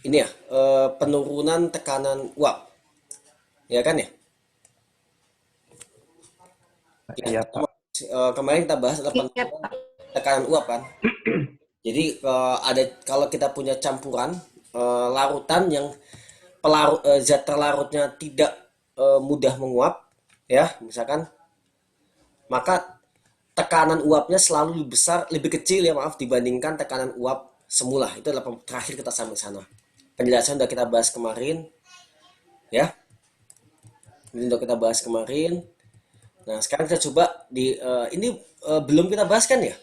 ini ya, penurunan tekanan uap, ya kan ya? Ya, Iya, Pak. kemarin kita bahas adalah Iya, penurunan Pak. tekanan uap kan. Jadi ada kalau kita punya campuran larutan yang zat terlarutnya tidak mudah menguap, ya, misalkan, maka tekanan uapnya selalu lebih besar, lebih kecil ya maaf dibandingkan tekanan uap semula. Itu adalah terakhir kita sampai sana. Penjelasan udah kita bahas kemarin, ya. Ini udah kita bahas kemarin. Nah, sekarang kita coba ini belum kita bahas kan ya?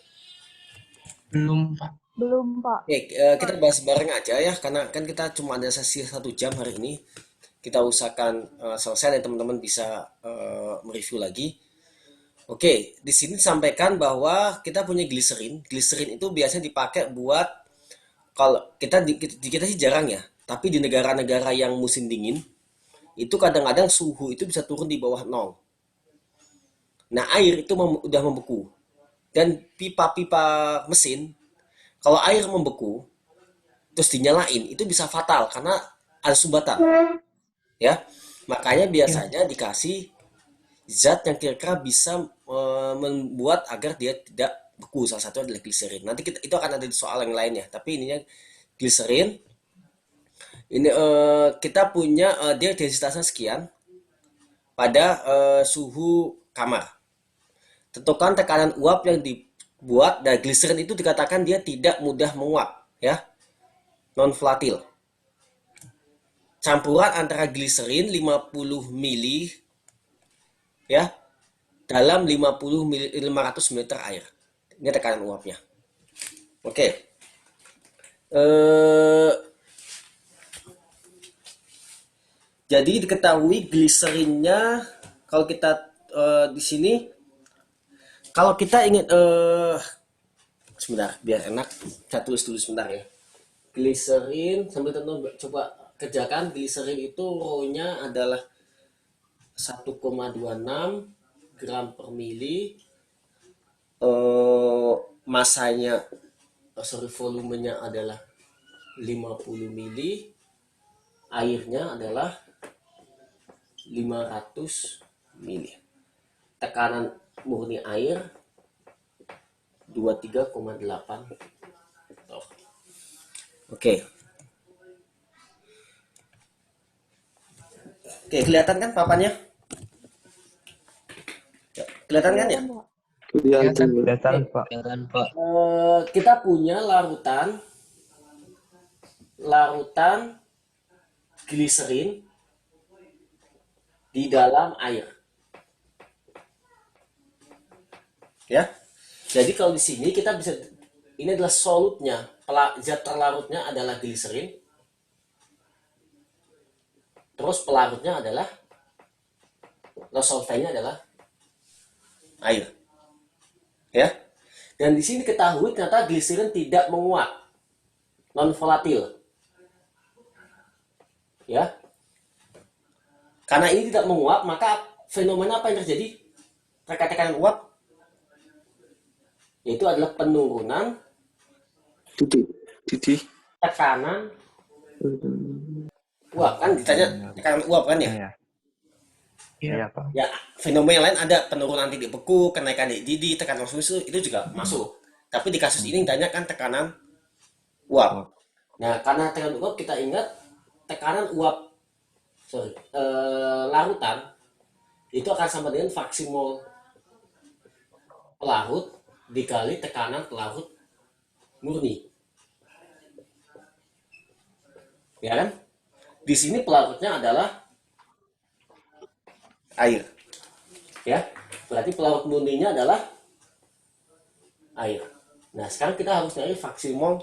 Belum, Pak. Belum, Pak. Oke, kita bahas bareng aja ya, karena kan kita cuma ada sesi 1 jam hari ini. Kita usahakan selesai dan teman-teman bisa mereview lagi. Oke, di sini disampaikan bahwa kita punya gliserin. Gliserin itu biasanya dipakai buat, kalau di kita sih jarang ya, tapi di negara-negara yang musim dingin itu kadang-kadang suhu itu bisa turun di bawah nol. Nah, air itu udah membeku, dan pipa-pipa mesin, kalau air membeku terus dinyalain itu bisa fatal karena ada sumbatan, ya. Makanya Iya. biasanya dikasih zat yang kira-kira bisa membuat agar dia tidak beku. Salah satu adalah gliserin. Nanti itu akan ada di soal yang lain ya, tapi ininya gliserin. Ini kita punya dia densitasnya sekian pada suhu kamar. Tentukan tekanan uap yang dibuat dari gliserin itu, dikatakan dia tidak mudah menguap, ya, non volatil. Campuran antara gliserin 50 mili, ya, dalam 500 ml air. Ini tekanan uapnya. Oke. Eh, jadi diketahui gliserinnya, kalau kita di sini, kalau kita ingin sebentar biar enak, saya tulis dulu sebentar ya. Gliserin, sambil teman coba kerjakan. Gliserin itu rho-nya adalah 1,26 gram per mili. Masanya, volumenya adalah 50 mili. Airnya adalah 500 mili. Tekanan murni air 23,8. Oke. Oke, kelihatan kan papannya? Kelihatan kan ya? Kelihatan, Pak. Kelihatan, kelihatan, Oke. Pak. Kelihatan Pak. Kita punya larutan larutan gliserin di dalam air, ya. Jadi kalau di sini kita bisa, ini adalah solutnya, zat terlarutnya adalah gliserin, terus pelarutnya adalah, solventnya adalah air, ya. Dan di sini ketahui ternyata gliserin tidak menguap, non volatil, ya. Karena ini tidak menguap, maka fenomena apa yang terjadi terkait tekanan uap? Yaitu adalah penurunan Didi. tekanan uap. Kan ditanya tekanan uap kan ya? Iya. Iya, Pak. Ya, fenomena lain ada penurunan titik beku, kenaikan didi, tekanan susu, itu juga masuk. Tapi di kasus ini ditanya kan tekanan uap. Oh, Nah, karena tekanan uap, kita ingat tekanan uap, larutan itu akan sama dengan fraksi mol pelarut dikali tekanan pelarut murni, ya kan? Di sini pelarutnya adalah air, ya. Berarti pelarut murninya adalah air. Nah, sekarang kita harus nyari fraksi mol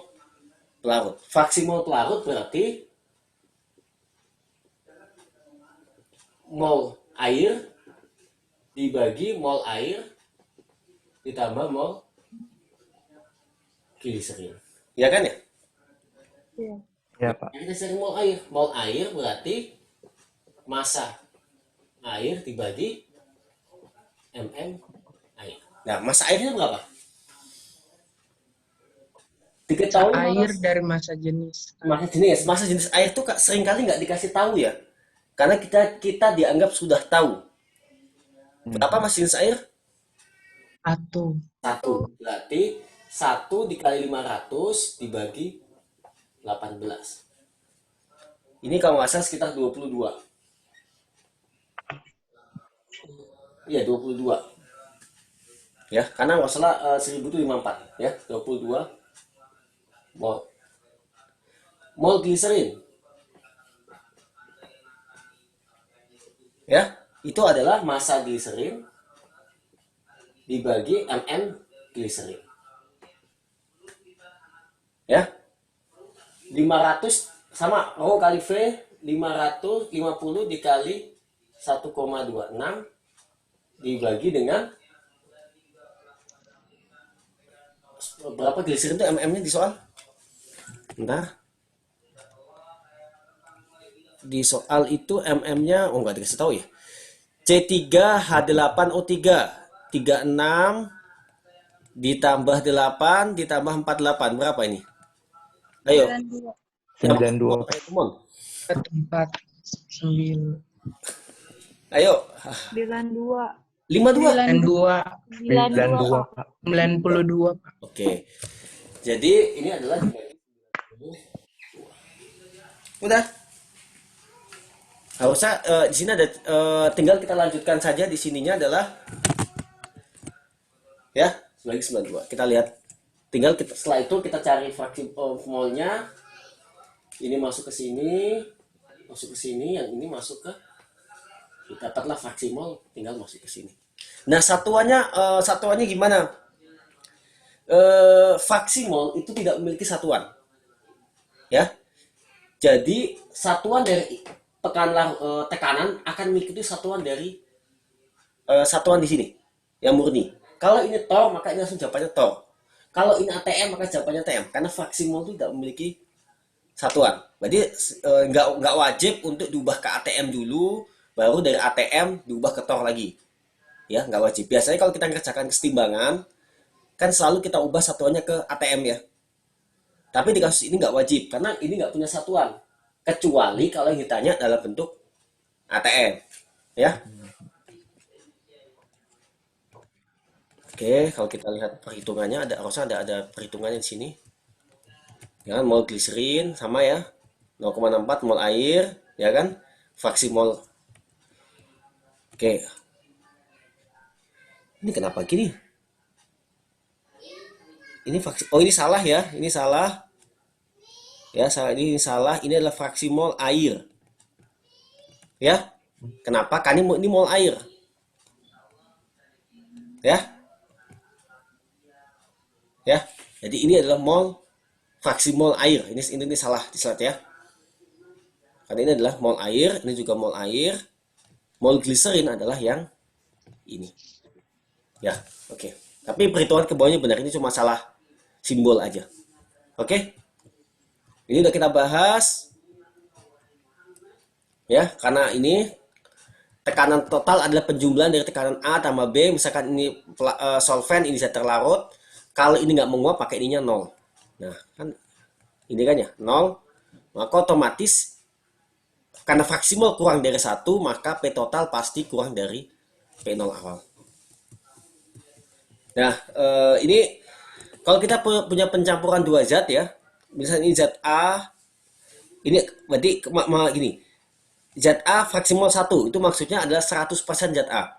pelarut. Fraksi mol pelarut berarti mol air dibagi mol air ditambah mol gliserin, ya kan ya? Iya. iya, Pak. Kita cari mol air. Mol air berarti massa air dibagi mm air. Nah, massa airnya berapa? Diketahui Air dari masa jenis. masa jenis air tuh seringkali nggak dikasih tahu ya, karena kita dianggap sudah tahu. Berapa masa jenis air? Satu. Satu. Berarti 1 dikali 500 dibagi 18. Ini kalau nggak salah sekitar 22. Iya, 22. Ya, karena nggak salah 1000 itu 54 ya, 22 mol. Mol gliserin. Ya, itu adalah massa gliserin dibagi ml gliserin. Ya. 500 sama rho kali V, 550 dikali 1,26 dibagi dengan berapa gliserin itu mm-nya di soal? Bentar. Di soal itu mm-nya nggak dikasih tahu ya. C3H8O3 36 ditambah 8 ditambah 48 berapa ini? Ayo. 92. 92. Come on. 49. Ayo. 92. 52. 92. 92, Pak. 92, Pak. Oke. Jadi ini adalah dibagi 92. Udah. Harusnya di sini ada tinggal kita lanjutkan saja di sininya adalah ya sebagai 92. Kita lihat tinggal setelah itu kita cari fraksi molnya. Ini masuk ke sini, yang ini masuk ke dapatlah fraksi mol, tinggal masuk ke sini. Nah, satuannya gimana? Fraksi mol itu tidak memiliki satuan. Ya. Jadi satuan dari tekanan akan mengikuti satuan dari satuan di sini yang murni. Kalau ini torr maka ini langsung jawabannya torr. Kalau ini ATM maka jawabannya TM karena fraksi mol itu tidak memiliki satuan. Berarti nggak wajib untuk diubah ke ATM dulu, baru dari ATM diubah ke torr lagi. Ya, nggak wajib. Biasanya kalau kita mengerjakan kesetimbangan, kan selalu kita ubah satuannya ke ATM ya. Tapi di kasus ini nggak wajib, karena ini nggak punya satuan. Kecuali kalau yang ditanya dalam bentuk ATM. Ya. Oke, kalau kita lihat perhitungannya, harusnya ada perhitungannya di sini. Ya, mol gliserin sama ya. 0,64 mol air, ya kan? Fraksi mol. Oke. Ini kenapa gini? Ini fraksi, ini salah ya, ini salah. Ya, ini salah. Ini adalah fraksi mol air. Ya. Kenapa? Kan ini mol air. Ya. Ya. Jadi ini adalah mol fraksi mol air. Ini salah di slide ya. Karena ini adalah mol air, ini juga mol air. Mol gliserin adalah yang ini. Ya, oke. Tapi perhitungan ke bawahnya benar, ini cuma salah simbol aja. Oke. Ini udah kita bahas. Ya, karena ini tekanan total adalah penjumlahan dari tekanan A tambah B. Misalkan ini solvent, ini zat larut. Kalau ini nggak menguap, pakai ininya 0. Nah, kan ini kan ya, 0. Maka otomatis karena fraksi mol kurang dari 1, maka P total pasti kurang dari P0 awal. Nah, ini kalau kita punya pencampuran dua zat ya, misalnya ini zat A, ini berarti gini, zat A fraksi mol 1, itu maksudnya adalah 100% zat A.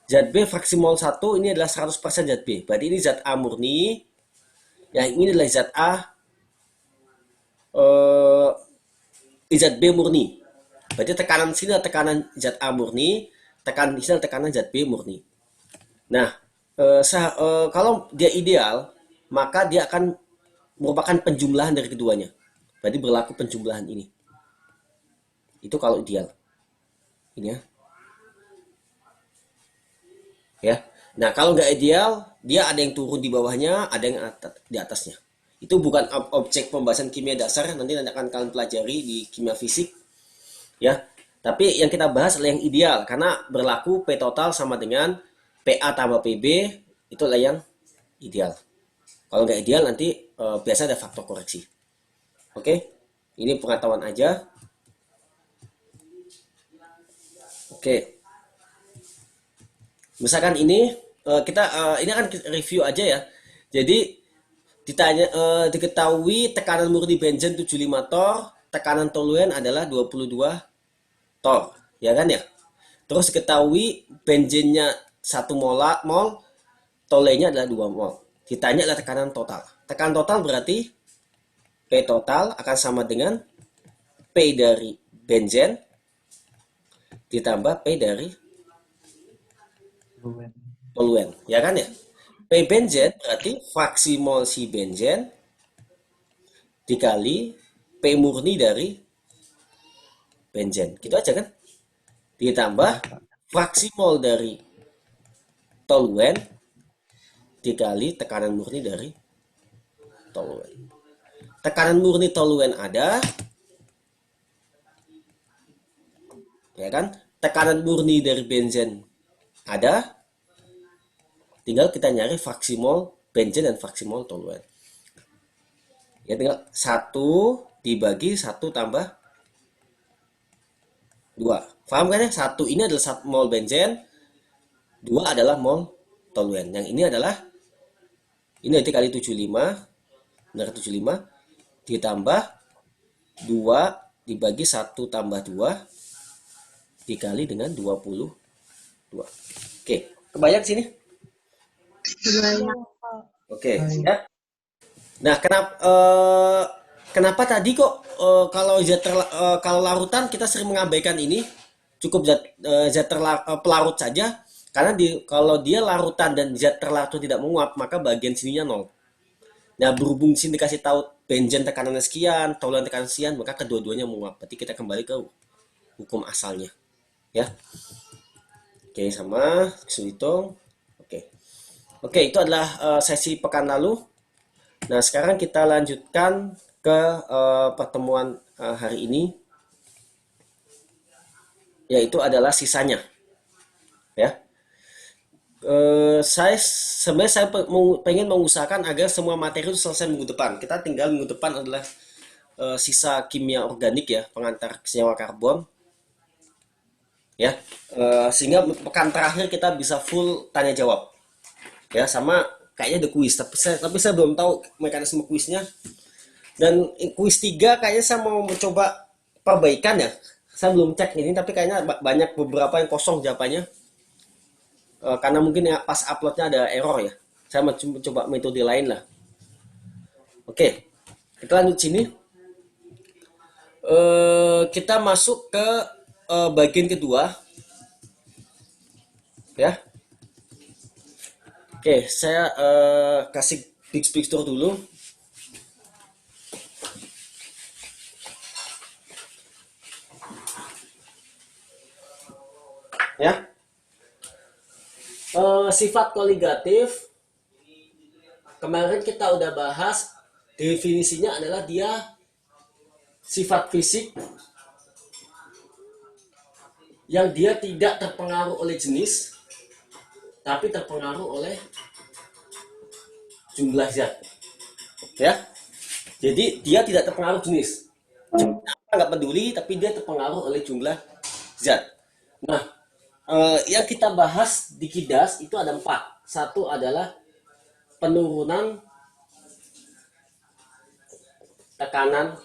Zat B fraksi mol 1, ini adalah 100% zat B. Berarti ini zat A murni, yang ini adalah zat A, zat B murni. Berarti tekanan sini adalah tekanan zat A murni, tekanan sini adalah tekanan zat B murni. Nah, kalau dia ideal, maka dia akan merupakan penjumlahan dari keduanya. Berarti berlaku penjumlahan ini. Itu kalau ideal. Ini ya. Ya. Nah, kalau nggak ideal, dia ada yang turun di bawahnya, ada yang di atasnya. Itu bukan objek pembahasan kimia dasar, nanti akan kalian pelajari di kimia fisik. Ya. Tapi yang kita bahas adalah yang ideal, karena berlaku P total sama dengan PA tambah PB, itulah yang ideal. Kalau nggak ideal nanti biasanya ada faktor koreksi. Oke, ini pengetahuan aja. Oke, misalkan ini ini akan review aja ya. Jadi diketahui tekanan murni benzen 75 torr, tekanan toluen adalah 22 torr, ya kan ya. Terus diketahui benzennya 1 mol, tolenya adalah 2 mol. Ditanya adalah tekanan total. Tekanan total berarti P total akan sama dengan P dari benzen ditambah P dari toluen, ya kan ya. P benzen berarti fraksi mol si benzen dikali P murni dari benzen. Gitu aja kan? Ditambah fraksi mol dari toluen dikali tekanan murni dari toluen. Tekanan murni toluen ada, ya kan? Tekanan murni dari benzen ada. Tinggal kita nyari fraksi mol benzen dan fraksi mol toluen. Ya tinggal 1 dibagi 1 tambah 2. Paham kan ya? 1 ini adalah 1 mol benzen, 2 adalah mol toluen. Yang ini adalah ini nanti kali 75, benar 75 ditambah 2 dibagi 1 tambah 2 dikali dengan 22. Oke, kebayang sini? Oke, ya. Nah, kenapa tadi kok kalau kalau larutan kita sering mengabaikan ini, cukup zat pelarut saja, karena kalau dia larutan dan zat terlarut tidak menguap, maka bagian sininya 0. Nah, berhubung sini dikasih tahu benzen tekanannya sekian, toluen tekanan sekian, maka kedua-duanya menguap. Berarti kita kembali ke hukum asalnya, ya. Oke, sama hitung. Oke, itu adalah sesi pekan lalu. Nah, sekarang kita lanjutkan ke pertemuan hari ini, yaitu adalah sisanya. Ya, saya pengen mengusahakan agar semua materi itu selesai minggu depan. Kita tinggal minggu depan adalah sisa kimia organik ya, pengantar senyawa karbon. Ya, sehingga pekan terakhir kita bisa full tanya jawab. Ya, sama kayaknya ada kuis, tapi saya belum tahu mekanisme kuisnya. Dan kuis 3 kayaknya saya mau mencoba perbaikan ya. Saya belum cek ini, tapi kayaknya banyak beberapa yang kosong jawabannya. Karena mungkin ya pas uploadnya ada error ya. Saya mau coba metode lain lah. Oke, kita lanjut sini. Kita masuk ke bagian kedua. Ya. Oke, saya kasih big picture dulu. Ya, sifat koligatif kemarin kita udah bahas, definisinya adalah dia sifat fisik yang dia tidak terpengaruh oleh jenis, tapi terpengaruh oleh jumlah zat. Ya, jadi dia tidak terpengaruh jenis, nggak peduli, tapi dia terpengaruh oleh jumlah zat. Nah, yang kita bahas di KIDAS itu ada 4. Satu adalah penurunan tekanan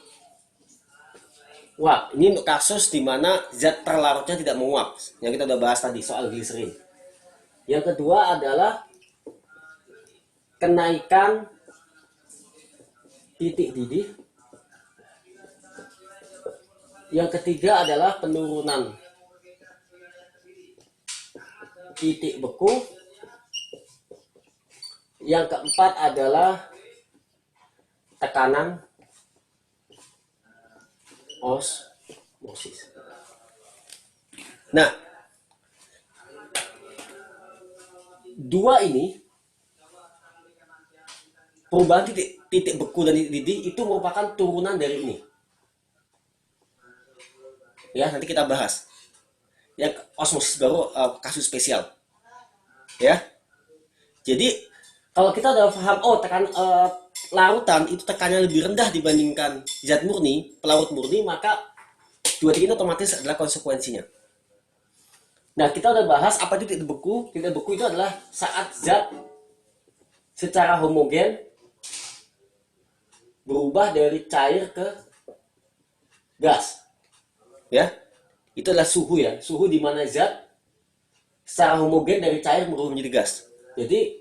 uap. Ini untuk kasus di mana zat terlarutnya tidak menguap, yang kita udah bahas tadi soal gliserin. Yang kedua adalah kenaikan titik didih. Yang ketiga adalah penurunan titik beku. Yang keempat adalah tekanan osmosis. Nah, dua ini, perubahan titik beku dan titik didih itu merupakan turunan dari ini. Ya, nanti kita bahas. Ya, osmosis baru kasus spesial. Ya. Jadi kalau kita udah paham larutan itu tekanannya lebih rendah dibandingkan zat murni, pelarut murni, maka 2 titik ini otomatis adalah konsekuensinya. Nah, kita udah bahas apa itu titik beku. Titik beku itu adalah saat zat secara homogen berubah dari cair ke gas. Ya, itu adalah suhu ya. Suhu di mana zat secara homogen dari cair berubah menjadi gas. Jadi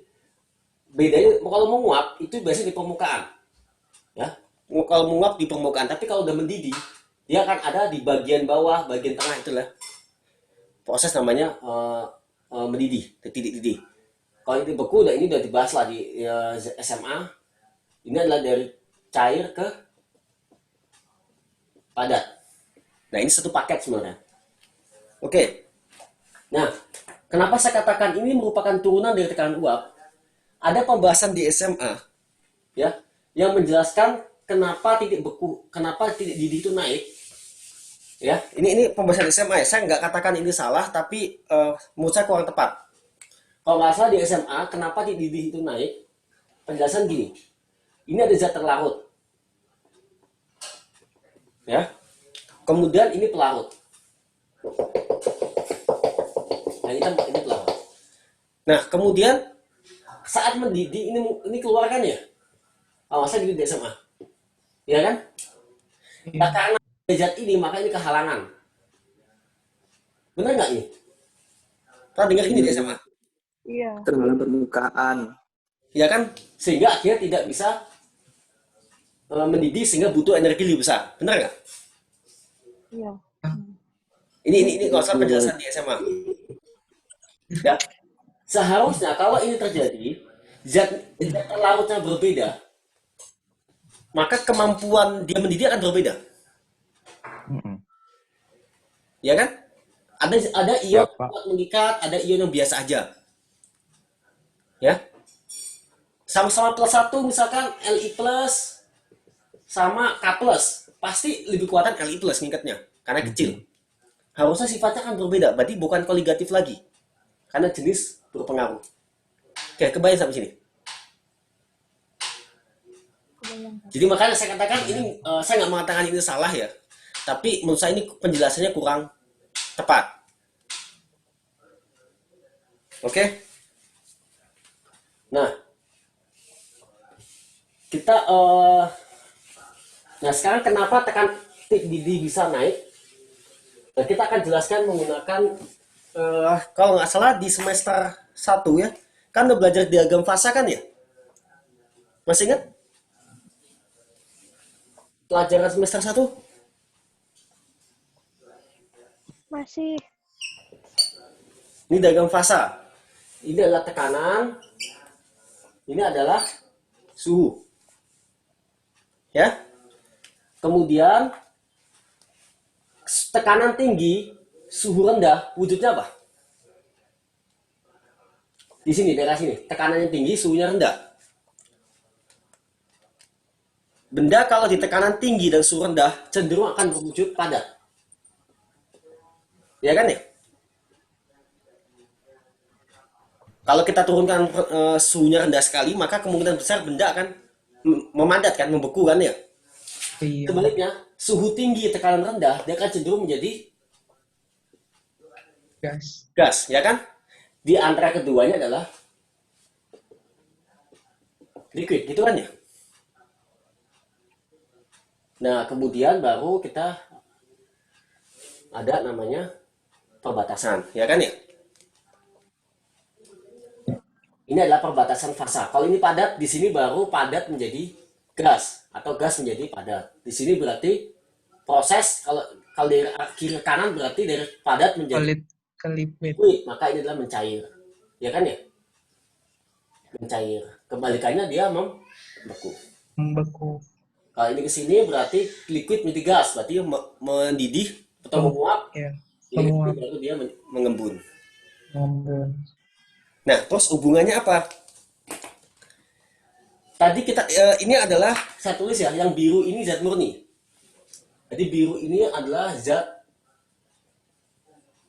bedanya kalau menguap itu biasanya di permukaan. Ya, kalau menguap di permukaan, tapi kalau udah mendidih, dia akan ada di bagian bawah, bagian tengah. Itulah proses namanya mendidih, titik didih. Kalau ini beku, ini udah dibahas lah di SMA. Ini adalah dari cair ke padat. Nah, ini satu paket sebenarnya. Oke. Nah, kenapa saya katakan ini merupakan turunan dari tekanan uap? Ada pembahasan di SMA, ya, yang menjelaskan kenapa titik beku, kenapa titik didih itu naik. Ya, ini pembahasan SMA ya. Saya nggak katakan ini salah, tapi menurut saya kurang tepat. Kalau nggak salah di SMA, kenapa titik didih itu naik? Penjelasan gini. Ini ada zat terlarut. Ya. Kemudian ini pelarut. Nah, ini pelarut. Nah, kemudian saat mendidih ini keluar kan ya? Masa di SMA. Ya kan? Nah, karena zat ini maka ini kehalangan. Benar nggak ini? Pernah dengar ini di SMA? Iya. Terhalang permukaan. Ya kan? Sehingga akhirnya tidak bisa mendidih sehingga butuh energi lebih besar. Benar nggak? Iya. Ini kalau salah penjelasan di SMA. Ya. Seharusnya kalau ini terjadi, zat terlarutnya berbeda, maka kemampuan dia mendidih akan berbeda. Ya kan? Ada ion kuat mengikat, ada ion yang biasa aja. Ya. Sama-sama plus 1 misalkan Li plus sama K plus, pasti lebih kuatan Li plus ngikatnya karena kecil. Harusnya sifatnya akan berbeda, berarti bukan koligatif lagi. Karena jenis berpengaruh. Oke, kebayang sampai sini. Jadi makanya saya katakan ini, saya nggak mengatakan ini salah ya, tapi menurut saya ini penjelasannya kurang tepat. Oke. Nah, kita nah sekarang kenapa tekan titik didih bisa naik? Nah, kita akan jelaskan menggunakan kalau nggak salah di semester 1 ya, kan udah belajar diagram fasa kan ya? Masih ingat? Pelajaran semester 1? Masih. Ini diagram fasa. Ini adalah tekanan. Ini adalah suhu. Ya. Kemudian tekanan tinggi, suhu rendah, wujudnya apa? Di sini, daerah sini. Tekanannya tinggi, suhunya rendah. Benda kalau di tekanan tinggi dan suhu rendah cenderung akan berwujud padat. Ya kan ya? Kalau kita turunkan suhunya rendah sekali, maka kemungkinan besar benda akan memadat kan, membeku kan ya? Iya. Sebaliknya, suhu tinggi, tekanan rendah, dia akan cenderung menjadi gas, ya kan? Di antara keduanya adalah liquid, gitu kan ya? Nah, kemudian baru kita ada namanya perbatasan, ya kan ya? Ini adalah perbatasan fasa. Kalau ini padat, di sini baru padat menjadi gas atau gas menjadi padat. Di sini berarti proses kalau dari kiri ke kanan berarti dari padat menjadi liquid, maka ini adalah mencair. Ya kan ya? Mencair. Kebalikannya dia membeku. Kalau ini ke sini berarti liquid menjadi gas, berarti mendidih atau menguap. Ya, Ini baru dia mengembun. Nah, terus hubungannya apa? Tadi kita ini adalah saya tulis ya, yang biru ini zat murni. Jadi biru ini adalah zat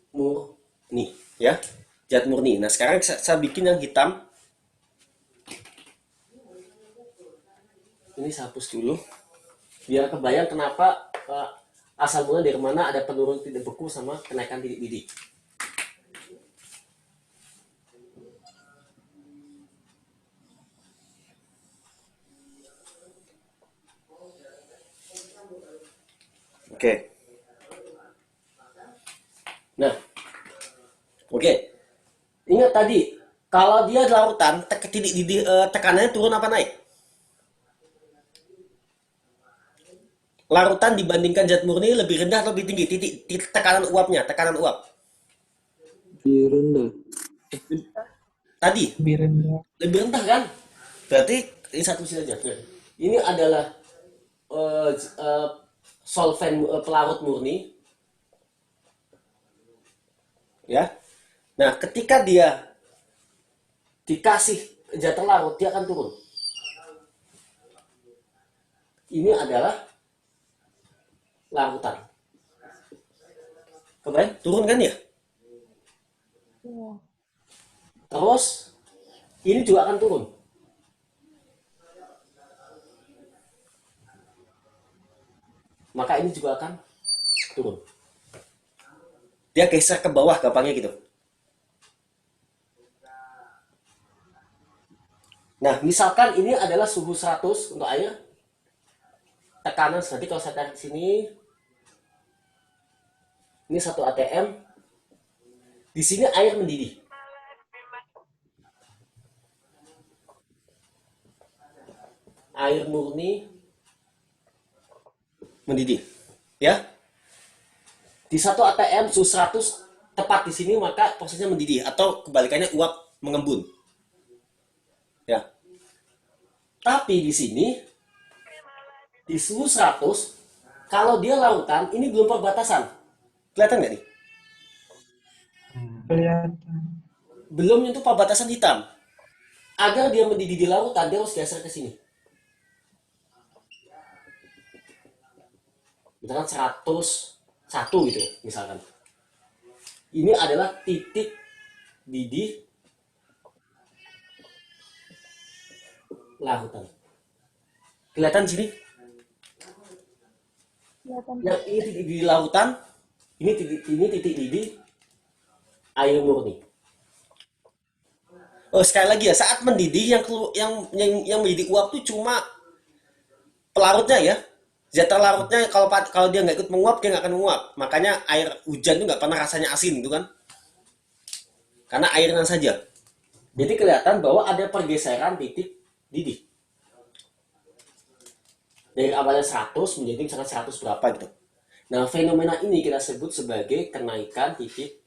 murni, ya, zat murni. Nah, sekarang saya bikin yang hitam. ini saya hapus dulu biar kebayang kenapa asal mula dari mana ada penurunan titik beku sama kenaikan titik didih. Oke. Nah, oke. Ingat tadi, kalau dia lautan, titik didih tekanannya turun apa naik? Larutan dibandingkan zat murni lebih rendah atau lebih tinggi? Titik tekanan uapnya, tekanan uap. Lebih rendah. Tadi, Lebih rendah. lebih rendah kan? Berarti ini satu sini aja. Ini adalah solvent pelarut murni. Ya. Nah, ketika dia dikasih zat larut, dia akan turun. Ini adalah larutan. Kebayang? Turun kan ya? Iya. Terus ini juga akan turun. Maka ini juga akan turun. Dia geser ke bawah gampangnya gitu. Nah, misalkan ini adalah suhu 100 untuk air. Tekanan, nanti kalau saya tarik sini, ini 1 atm. Di sini air mendidih. Air murni mendidih. Ya. Di 1 atm suhu 100 tepat di sini maka prosesnya mendidih atau kebalikannya uap mengembun. Ya. Tapi di sini di suhu 100 kalau dia lautan ini belum perbatasan. Kelihatan nggak nih? Kelihatan. Belum nyentuh perbatasan hitam. Agar dia mendidih di lautan dia harus geser ke sini. Misalkan 101 gitu ya, misalkan. Ini adalah titik didih lautan. Kelihatan sini? Kelihatan. Yang ini titik didih lautan, ini titik didih air murni. Oh, sekali lagi ya, saat mendidih yang mendidih uap itu cuma pelarutnya ya. Zat larutnya kalau dia nggak ikut menguap dia nggak akan menguap. Makanya air hujan itu nggak pernah rasanya asin gitu kan? Karena airnya saja. Jadi kelihatan bahwa ada pergeseran titik didih. Dari awalnya 100 menjadi misalkan 100 berapa gitu. Nah, fenomena ini kita sebut sebagai kenaikan titik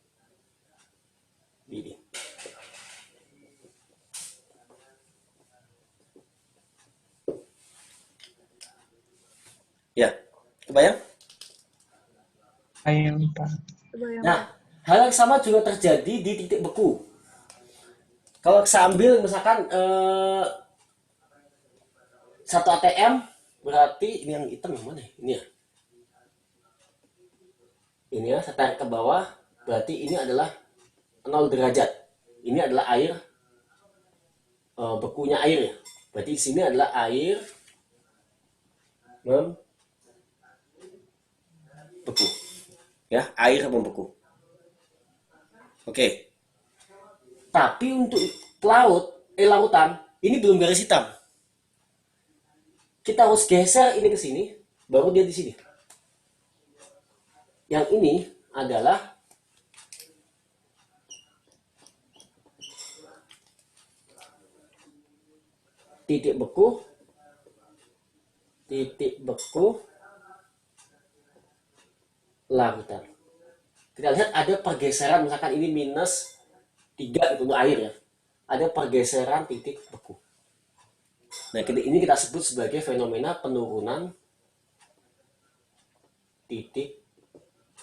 didih. Ya, kebayang? Ayam Pak. Kebayang. Nah, hal yang sama juga terjadi di titik beku. Kalau saya ambil misalkan 1 atm berarti ini yang hitam yang mana ya? Ini ya. Ini ya, saya tarik ke bawah berarti ini adalah 0 derajat. Ini adalah air bekunya air ya. Berarti di sini adalah air membeku. Ya, air membeku. Oke. Tapi untuk lautan, ini belum garis hitam. Kita harus geser ini ke sini, baru dia di sini. Yang ini adalah titik beku lautan. Kita lihat ada pergeseran, misalkan ini minus 3 itu untuk air ya. Ada pergeseran titik beku. Nah, ini kita sebut sebagai fenomena penurunan titik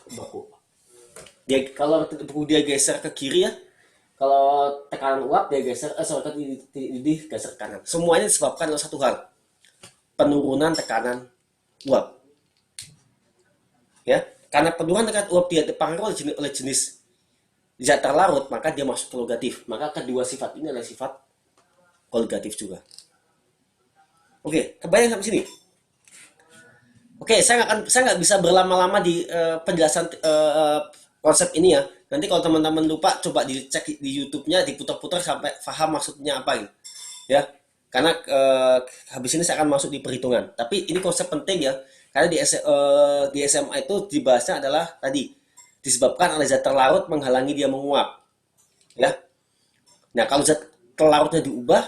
beku. Kalau titik beku dia geser ke kiri ya, kalau tekanan uap dia geser, ke titik geser ke kanan. Semuanya disebabkan oleh satu hal, penurunan tekanan uap. Ya, karena penurunan tekanan uap dia dipengaruhi oleh jenis zat terlarut, maka dia masuk kologatif. Maka kedua sifat ini adalah sifat kologatif juga. Oke, kebayang sampai sini? Oke, saya nggak bisa berlama-lama di penjelasan konsep ini ya. Nanti kalau teman-teman lupa, coba dicek di YouTube-nya, diputar-putar sampai paham maksudnya apa gitu. Ya, karena habis ini saya akan masuk di perhitungan. Tapi ini konsep penting ya, karena di SMA itu dibahasnya adalah tadi disebabkan oleh zat terlarut menghalangi dia menguap. Ya, nah kalau zat terlarutnya diubah,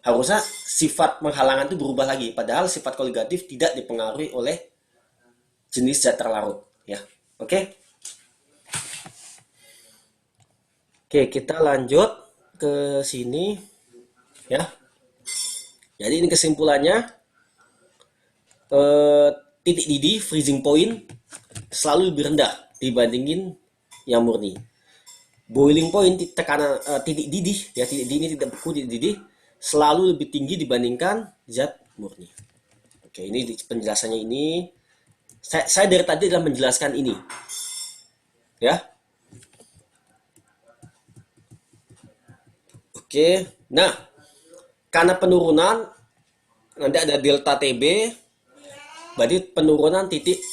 harusnya sifat penghalangan itu berubah lagi. Padahal sifat koligatif tidak dipengaruhi oleh jenis zat terlarut. Ya, oke. Oke, kita lanjut ke sini. Ya, jadi ini kesimpulannya. eh, Titik didih freezing point selalu lebih rendah dibandingin yang murni. Boiling point tekanan titik didih ya, titik didih ini tidak beku, titik didih selalu lebih tinggi dibandingkan zat murni. Oke, ini penjelasannya ini. Saya dari tadi adalah menjelaskan ini, ya. Oke, nah karena penurunan nanti ada delta TB, berarti penurunan titik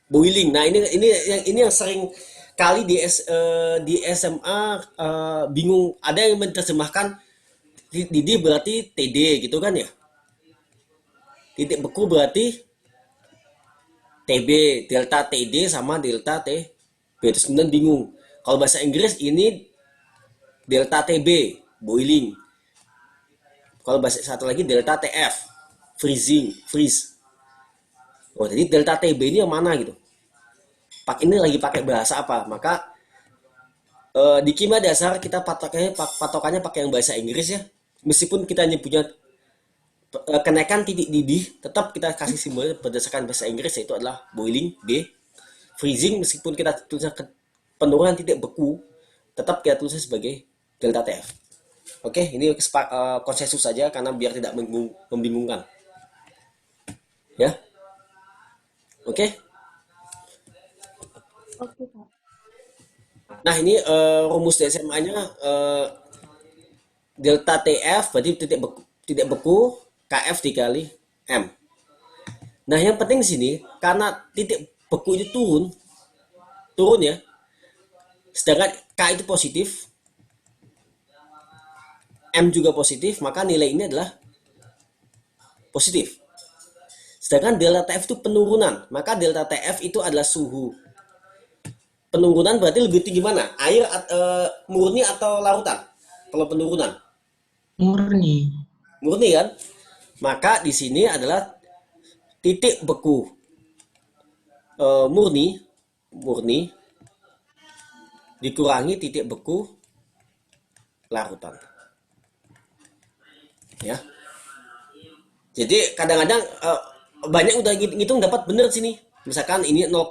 boiling. Nah ini yang sering kali di SMA bingung. Ada yang menerjemahkan didih berarti TD gitu kan ya. Titik beku berarti TB, delta TD sama delta TB. Terus kemudian bingung. Kalau bahasa Inggris ini delta TB, boiling. Kalau bahasa satu lagi delta TF, freezing, freeze. Oh, jadi delta TB ini yang mana gitu? Ini lagi pakai bahasa apa? Maka di kimia dasar kita patokannya pakai yang bahasa Inggris ya. Meskipun kita nyebutnya kenaikan titik didih, tetap kita kasih simbol berdasarkan bahasa Inggris, yaitu adalah boiling B. Freezing meskipun kita tulisnya penurunan titik beku, tetap kita tulisnya sebagai delta TF. Oke, ini konsensus saja karena biar tidak membingungkan. Ya. Oke. Oke, Kak. Nah, ini rumus di SMA-nya delta TF berarti titik beku KF dikali M. Nah, yang penting di sini karena titik beku itu turun ya. Sedangkan K itu positif, M juga positif, maka nilai ini adalah positif. Sedangkan delta TF itu penurunan, maka delta TF itu adalah suhu. Penurunan berarti lebih tinggi mana? Air murni atau lautan? Kalau penurunan Murni. murni kan? Maka di sini adalah titik beku murni dikurangi titik beku larutan. Ya. Jadi kadang-kadang banyak udah ngitung dapat bener sini. Misalkan ini 0,5.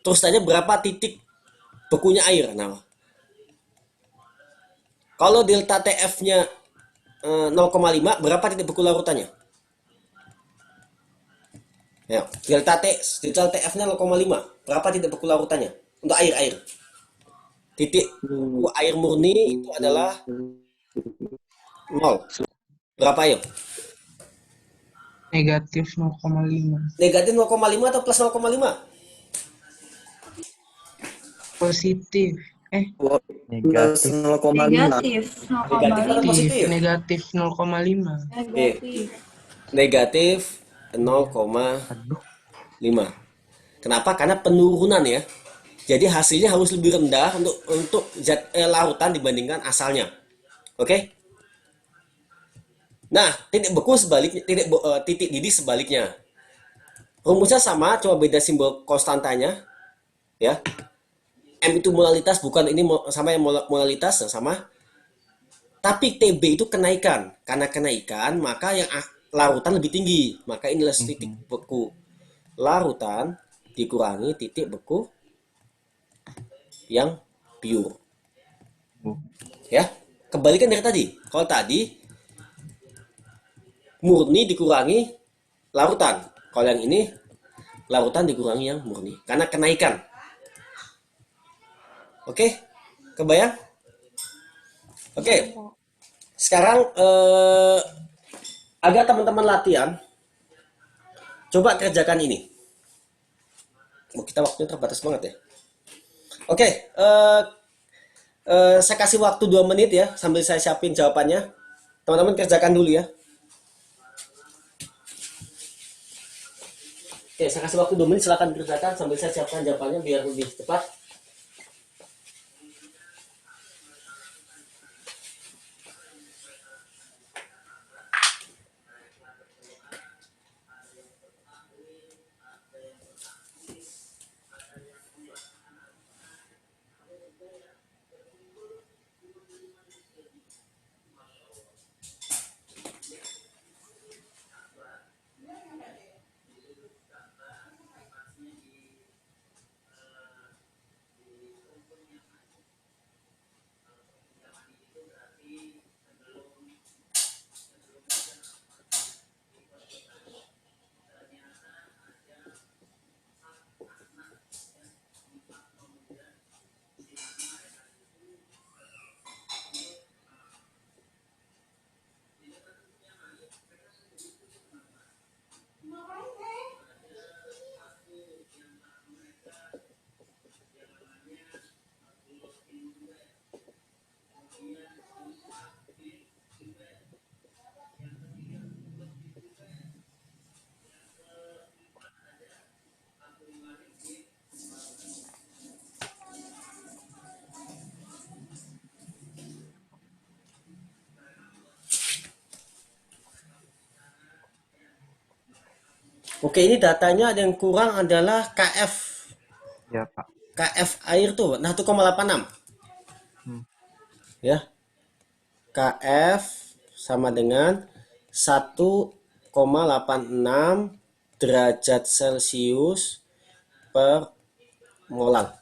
Terus tanya berapa titik bekunya air. Nah, kalau delta TF-nya 0,5, berapa titik beku larutannya? Ya, delta TF-nya 0,5. Berapa titik beku larutannya? Untuk air. Titik beku air murni itu adalah 0. Berapa ya? Negatif 0,5. Negatif 0,5 atau plus 0,5? Positif. Plus 0,5. Negatif Negatif atau 0,5. positif? Negatif 0,5. Negatif. Negatif 0,5. Kenapa? Karena penurunan ya. Jadi hasilnya harus lebih rendah untuk zat larutan dibandingkan asalnya. Oke? Nah, titik beku sebaliknya, titik didih sebaliknya. Rumusnya sama, cuma beda simbol konstantanya. Ya. M itu molalitas, bukan ini sama yang molalitas sama. Tapi TB itu kenaikan. Karena kenaikan, maka yang larutan lebih tinggi. Maka inilah titik beku larutan dikurangi titik beku yang pure. Ya, kebalikan dari tadi. Kalau tadi murni dikurangi larutan. Kalau yang ini larutan dikurangi yang murni karena kenaikan. Oke, kebayang? Oke. Sekarang Agar teman-teman latihan, coba kerjakan ini. Oh, kita waktunya terbatas banget ya. Oke, saya kasih waktu 2 menit ya, sambil saya siapin jawabannya. Teman-teman kerjakan dulu ya. Oke, saya kasih waktu 2 menit, silahkan kerjakan sambil saya siapkan jawabannya biar lebih cepat. Oke, ini datanya ada yang kurang adalah KF. Ya, Pak. KF air tuh, nah 1,86. Hmm. Ya, KF sama dengan 1,86 derajat Celcius per molar.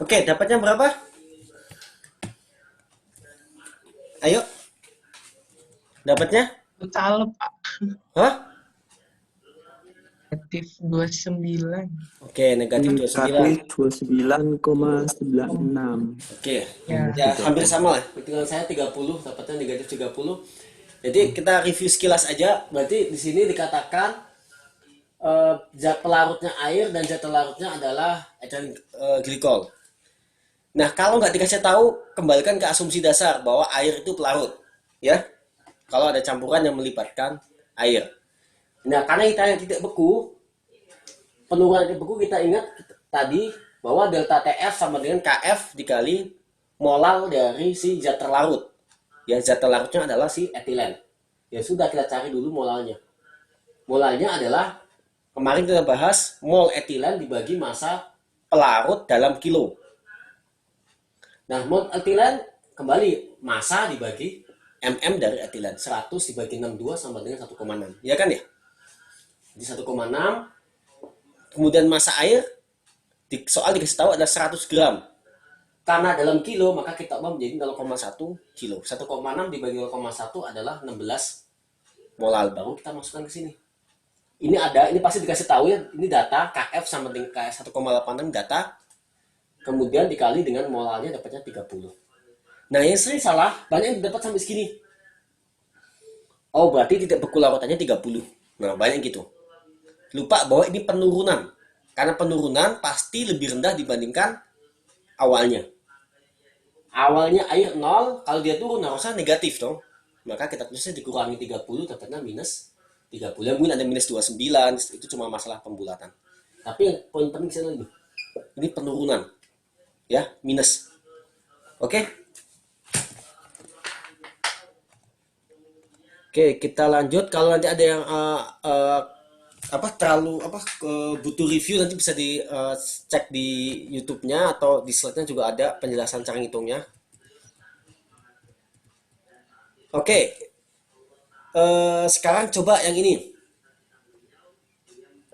Oke, dapatnya berapa? Ayo. Dapatnya? Salah, Pak. Hah? Negatif 29. Oke, negatif 29. Negatif 29,96. Oke. Ya. Ya, hampir sama lah. Hitungan saya 30, dapatnya negatif 30. Jadi kita review sekilas aja. Berarti di sini dikatakan zat pelarutnya air dan zat pelarutnya adalah ethylene glikol. Nah, kalau nggak dikasih tahu, kembalikan ke asumsi dasar bahwa air itu pelarut, ya. Kalau ada campuran yang melibatkan air. Nah, karena kita yang tidak beku, penurunan tidak beku kita ingat tadi bahwa delta TF sama dengan KF dikali molal dari si zat terlarut. Ya, zat terlarutnya adalah si etilen. Ya sudah, kita cari dulu molalnya. Molalnya adalah kemarin kita bahas mol etilen dibagi massa pelarut dalam kilo. Nah, mol etilen kembali massa dibagi mm dari etilen. 100 dibagi 62 sama dengan 1,6. Ya kan ya? Di 1,6. Kemudian massa air soal dikasih tahu ada 100 gram. Karena dalam kilo maka kita ubah menjadi 0,1 kilo. 1,6 dibagi 0,1 adalah 16 molal. Baru kita masukkan ke sini. Ini pasti dikasih tahu ya. Ini data KF sama dengan KF 1,86 data. Kemudian dikali dengan molalnya dapatnya 30. Nah, yang sering salah, banyak yang dapat sampai segini. Oh, berarti tidak beku larutannya 30. Nah, banyak gitu. Lupa bahwa ini penurunan. Karena penurunan pasti lebih rendah dibandingkan awalnya. Awalnya air 0, kalau dia turun harusnya negatif dong. Maka kita tulisnya dikurangi 30, dapatnya minus 30. Ya, mungkin ada minus 29, itu cuma masalah pembulatan. Tapi yang poin penting sini lagi. Ini penurunan. Ya, minus. Oke. Oke, kita lanjut. Kalau nanti ada yang butuh review, nanti bisa dicek di YouTube-nya atau di slide-nya juga ada penjelasan cara ngitungnya. Oke. Sekarang coba yang ini.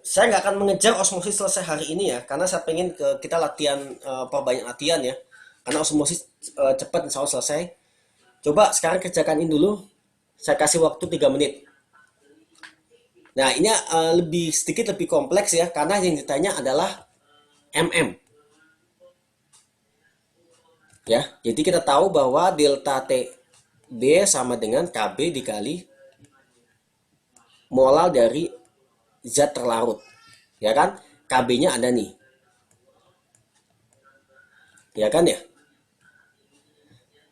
Saya nggak akan mengejar osmosis selesai hari ini ya, karena saya pengen kita latihan, perbanyak latihan ya. Karena osmosis cepat insya Allah selesai. Coba sekarang kerjakan ini dulu. Saya kasih waktu 3 menit. Nah, ini sedikit lebih kompleks ya, karena yang ditanya adalah mm. Ya, jadi kita tahu bahwa delta TB sama dengan KB dikali molal dari zat terlarut. Ya kan? KB-nya ada nih. Ya kan ya?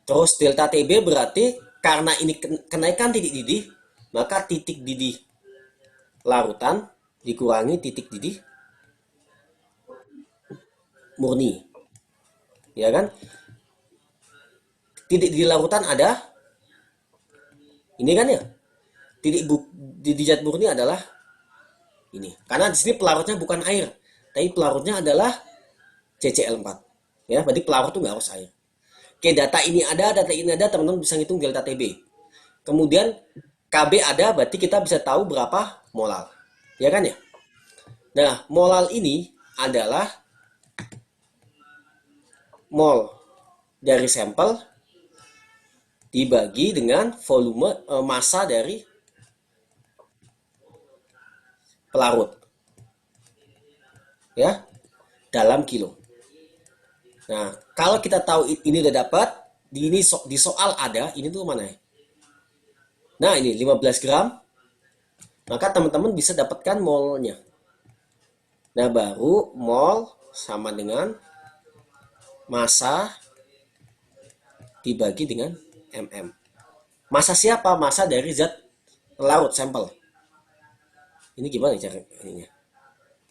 Terus delta TB berarti karena ini kenaikan titik didih, maka titik didih larutan dikurangi titik didih murni. Ya kan? Titik didih larutan ada. Ini kan ya? Titik didih zat murni adalah ini. Karena di sini pelarutnya bukan air, tapi pelarutnya adalah CCl4. Ya, berarti pelarut itu nggak harus air. Oke, data ini ada, teman-teman bisa ngitung delta TB. Kemudian KB ada, berarti kita bisa tahu berapa molal. Ya kan ya? Nah, molal ini adalah mol dari sampel dibagi dengan volume massa dari pelarut. Ya, dalam kilo. Nah, kalau kita tahu ini udah dapat, di soal ada, ini tuh mana ya? Nah, ini 15 gram. Maka teman-teman bisa dapatkan molnya. Nah, baru mol sama dengan massa dibagi dengan mm. Massa siapa? Massa dari zat larut sampel. Ini gimana cara ininya?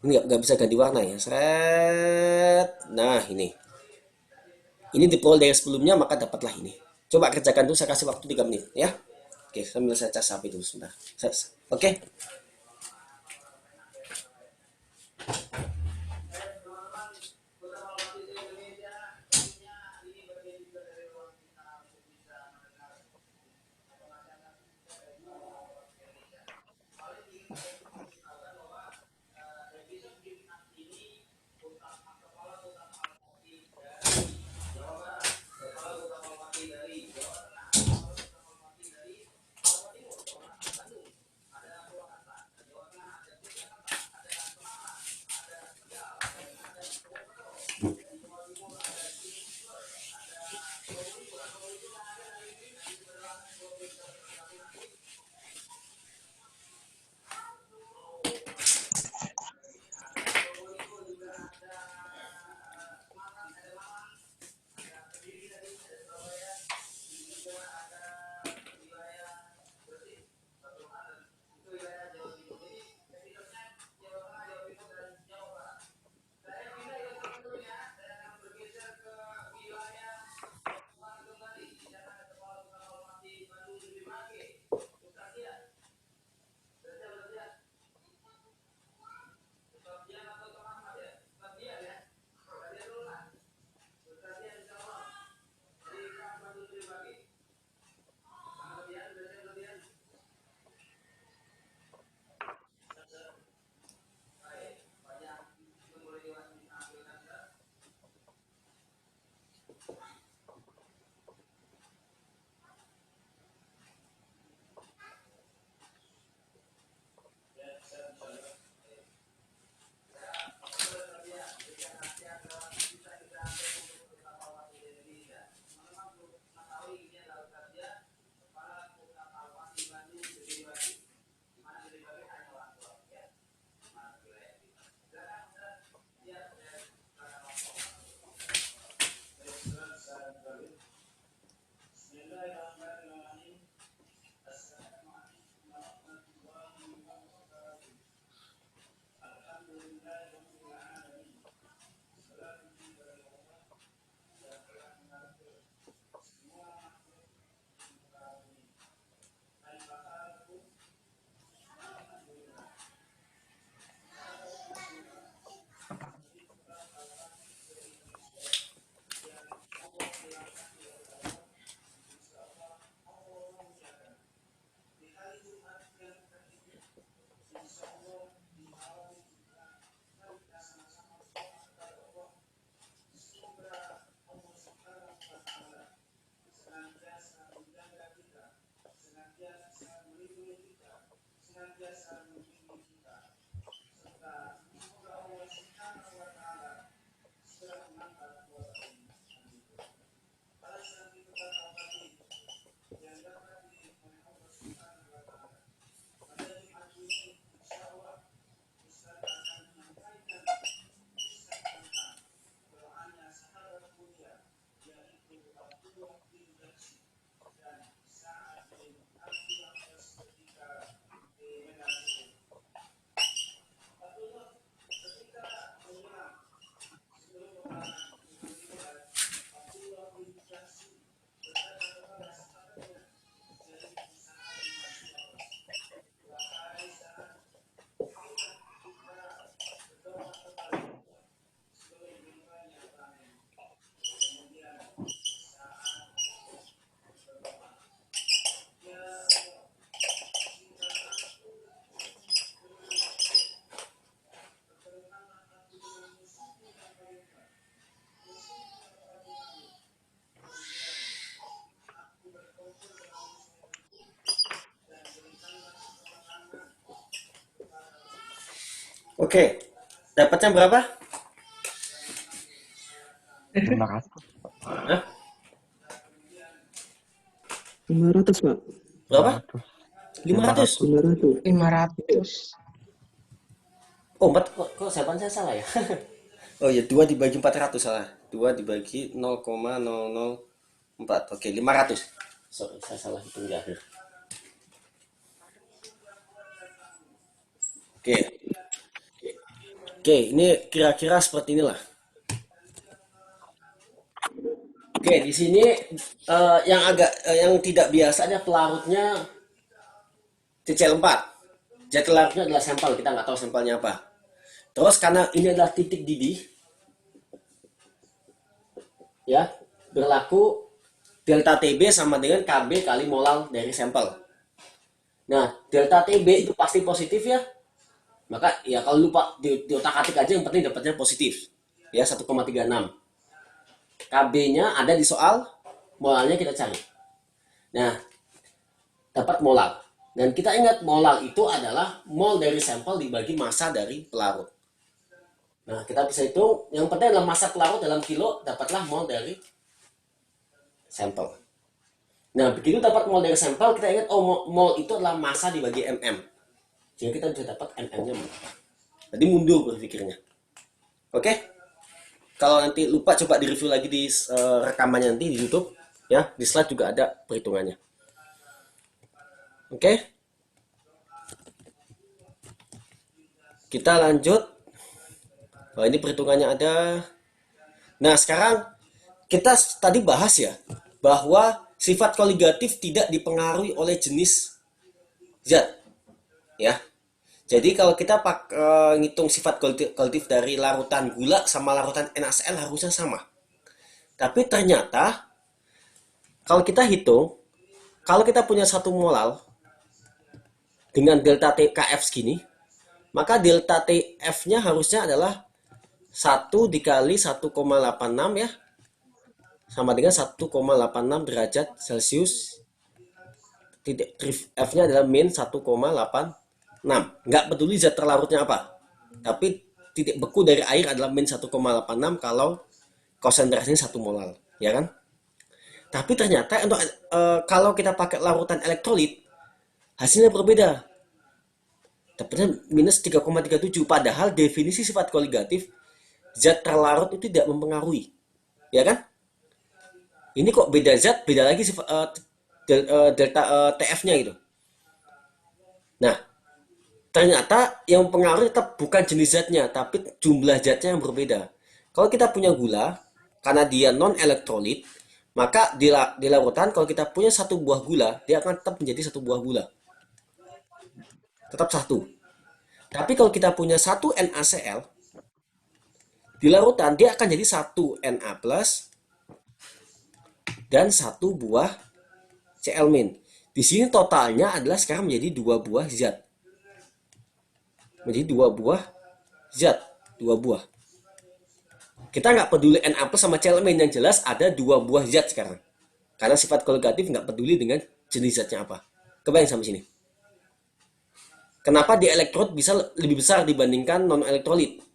Ini nggak bisa ganti warna ya. Seret. Nah, ini. Ini diperoleh dari sebelumnya, maka dapatlah ini. Coba kerjakan dulu, saya kasih waktu 3 menit ya. Oke, sambil saya cas HP dulu sebentar. Oke. Oke, dapatnya berapa? 500. Hah? 500, Pak. Berapa? 500. 500. 500. 500. Oh, 4, kok jawaban saya salah ya? Oh ya, 2 dibagi 400 salah. 2 dibagi 0,004. Oke, 500. Sorry, saya salah hitung di akhir. Oke. Oke, ini kira-kira seperti inilah. Oke, di sini yang tidak biasanya pelarutnya CCl4. Zat pelarutnya adalah sampel, kita nggak tahu sampelnya apa. Terus karena ini adalah titik didih, ya, berlaku delta TB sama dengan KB kali molar dari sampel. Nah, delta TB itu pasti positif ya. Maka ya kalau lupa di otak-atik aja, yang penting dapatnya positif. Ya, 1,36. KB-nya ada di soal, molalnya kita cari. Nah, dapat molar. Dan kita ingat molar itu adalah mol dari sampel dibagi massa dari pelarut. Nah, kita bisa hitung, yang penting adalah massa pelarut dalam kilo, dapatlah mol dari sampel. Nah, begitu dapat mol dari sampel, kita ingat, oh, mol itu adalah massa dibagi mm. Jadi kita bisa dapat mm-nya. Jadi mundur berpikirnya. Oke? Kalau nanti lupa, coba di-review lagi di rekamannya nanti di YouTube. Ya, di slide juga ada perhitungannya. Oke? Kita lanjut. Oh, ini perhitungannya ada. Nah, sekarang kita tadi bahas ya, bahwa sifat koligatif tidak dipengaruhi oleh jenis zat. Ya. Jadi kalau kita ngitung sifat koligatif dari larutan gula sama larutan NaCl harusnya sama. Tapi ternyata kalau kita hitung, kalau kita punya 1 molal dengan delta TKF segini, maka delta TF-nya harusnya adalah 1 dikali 1,86 ya, sama dengan 1,86 derajat Celcius. Titik F-nya adalah min 1,86. Nggak peduli zat terlarutnya apa, tapi titik beku dari air adalah min 1,86 kalau konsentrasinya 1 molal, ya kan? Tapi ternyata untuk kalau kita pakai larutan elektrolit, hasilnya berbeda. Dapatnya minus 3,37. Padahal definisi sifat koligatif, zat terlarut itu tidak mempengaruhi, ya kan? Ini kok beda zat, beda lagi sifat delta TF-nya gitu. Nah, ternyata yang mempengaruhi tetap bukan jenis zatnya, tapi jumlah zatnya yang berbeda. Kalau kita punya gula, karena dia non elektrolit, maka di larutan kalau kita punya 1 buah gula, dia akan tetap menjadi 1 buah gula. Tetap 1. Tapi kalau kita punya 1 NaCl, di larutan dia akan jadi 1 Na plus dan 1 buah Cl min. Di sini totalnya adalah sekarang menjadi 2 buah zat. Menjadi 2 buah zat, 2 buah. Kita nggak peduli Na plus sama Cl min, yang jelas ada 2 buah zat sekarang. Karena sifat koligatif nggak peduli dengan jenis zatnya apa. Kebayang sampai sini. Kenapa di elektrot bisa lebih besar dibandingkan non elektrolit?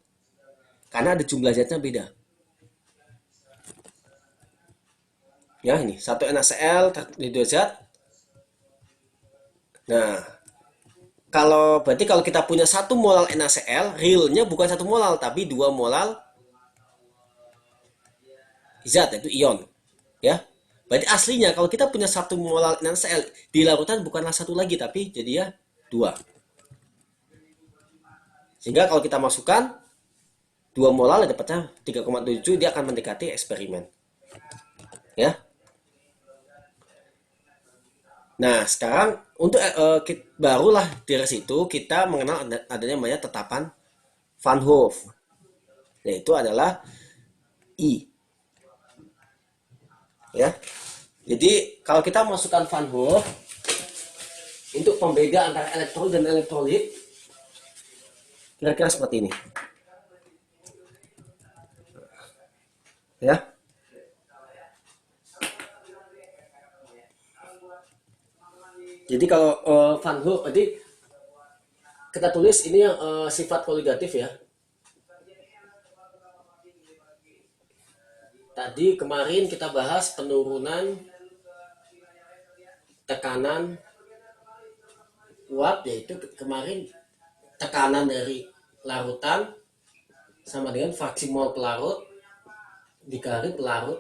Karena ada jumlah zatnya beda. Ya, ini 1 NaCl dari 2 zat. Nah, berarti kalau kita punya 1 molal NaCl, realnya bukan 1 molal tapi 2 molal zat, yaitu ion. Ya. Berarti aslinya kalau kita punya 1 molal NaCl di larutan bukanlah 1 lagi tapi jadi ya 2. Sehingga kalau kita masukkan 2 molal dapatnya 3,7, dia akan mendekati eksperimen. Ya. Nah, sekarang untuk barulah dari situ kita mengenal adanya namanya tetapan Van Hove. Yaitu adalah I. Ya. Jadi kalau kita masukkan Van Hove untuk pembeda antara elektrolit dan elektrolit, kira-kira seperti ini. Ya. Jadi kalau Van Hove, jadi kita tulis ini yang sifat koligatif ya. Tadi kemarin kita bahas penurunan tekanan uap, yaitu kemarin tekanan dari larutan sama dengan fraksi mol pelarut dikali pelarut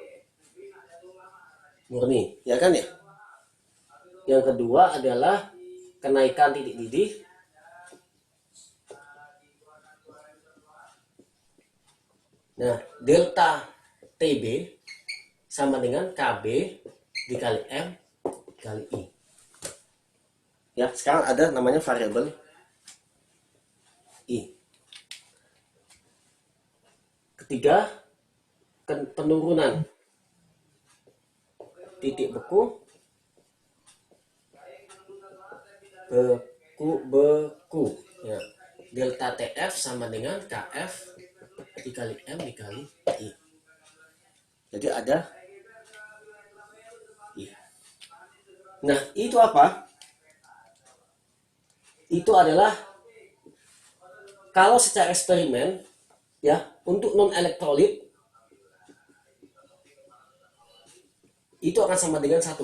murni, ya kan ya? Yang kedua adalah kenaikan titik didih nah, delta TB sama dengan KB dikali M dikali I. Ya, sekarang ada namanya variabel I. Ketiga, penurunan titik beku ya. Delta TF sama dengan KF dikali M dikali I. Jadi ada I. Nah, itu apa? Itu adalah kalau secara eksperimen ya, untuk non elektrolit itu akan sama dengan 1.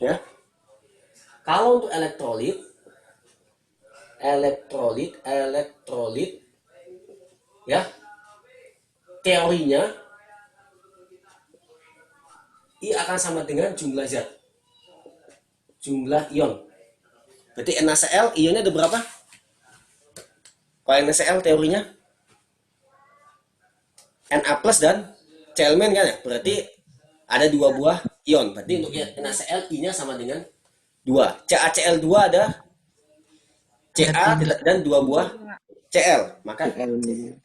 Ya. Kalau untuk elektrolit ya, teorinya I akan sama dengan jumlah zat, jumlah ion. Berarti NaCl ionnya ada berapa? Kalau NaCl teorinya Na plus dan Cl- kan ya? Berarti ada 2 buah ion. Berarti untuk NaCl I-nya sama dengan 2. CaCl2 ada Ca dan 2 buah Cl. Maka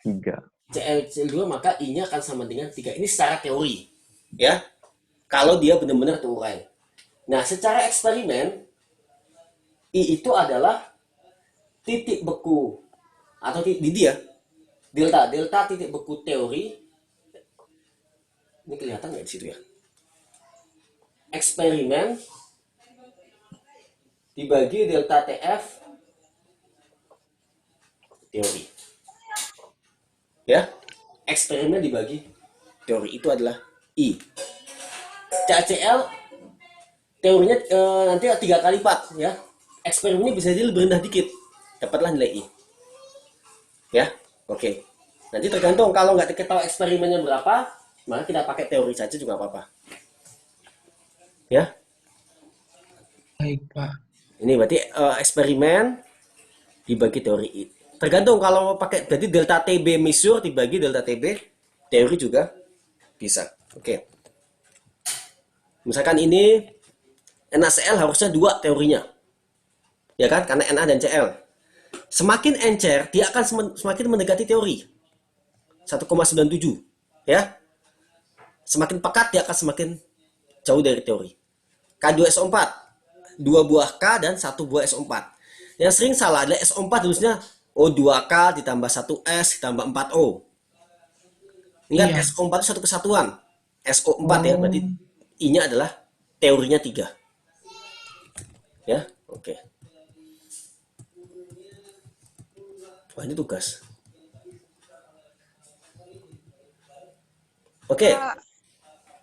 Tiga. Cl2 maka I-nya akan sama dengan 3. Ini secara teori. Ya. Kalau dia benar-benar terurai. Nah, secara eksperimen I itu adalah titik beku atau titik didih ya. Delta titik beku teori. Ini kelihatan nggak di situ ya? Eksperimen dibagi delta TF teori. Ya, eksperimen dibagi teori itu adalah I. CaCl teorinya nanti 3 kali lipat ya. Eksperimennya bisa jadi lebih rendah dikit, dapatlah nilai I. Ya, oke. Nanti tergantung, kalau nggak diketahui eksperimennya berapa, maka kita pakai teori saja juga apa-apa. Ya, Baik, Pak. ini berarti eksperimen dibagi teori I. Tergantung kalau mau pakai, jadi delta TB measure dibagi delta TB teori juga bisa. Oke. Misalkan ini NaCl harusnya 2 teorinya. Ya kan? Karena Na dan Cl. Semakin encer, dia akan semakin mendekati teori. 1,97. Ya. Semakin pekat, dia akan semakin jauh dari teori. K2SO4. 2 buah K dan 1 buah SO4. Yang sering salah adalah SO4 tulisnya O2K ditambah 1S ditambah 4O. Ingat, Iya. SO4 itu satu kesatuan. SO4 ya, berarti I-nya adalah teorinya 3. Ya, oke. Wah, ini tugas. Oke.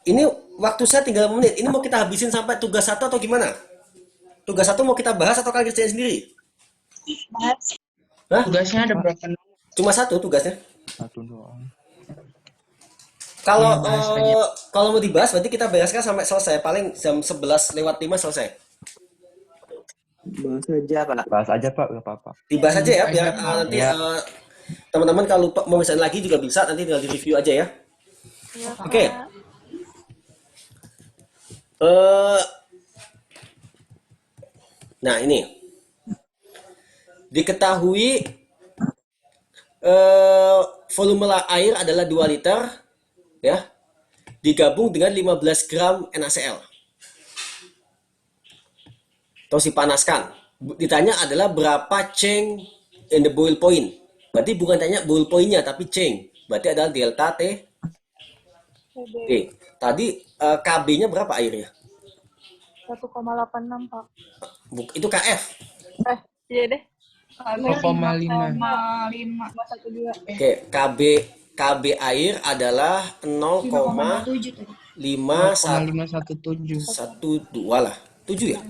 Ini waktu saya 3 menit. Ini mau kita habisin sampai tugas 1 atau gimana? Tugas 1 mau kita bahas atau kalian kerjain sendiri? Hah? Tugasnya ada berapa nomor? Cuma 1 tugasnya. Satu doang. Kalau Iya, bahas aja. kalau mau dibahas berarti kita bereskan sampai selesai. Paling jam 11:05 selesai. Bahas aja, Pak. Bahas aja Pak, nggak apa-apa. Dibahas aja ya, biar Aja. nanti Ya. teman-teman kalau lupa mau misalnya lagi juga bisa, nanti tinggal di review aja ya. Iya, Oke. Pak. Nah ini diketahui volume air adalah 2 liter ya, digabung dengan 15 gram NaCl. Terus dipanaskan. Ditanya adalah berapa change in the boil point. Berarti bukan tanya boil point-nya tapi change. Berarti adalah delta T. TB Tadi KB-nya berapa airnya? 1,86, Pak. Itu KF. Iya deh. 0,5. 5,12. Oke, KB air adalah 0,5 0,517. 112 lah. 7 ya?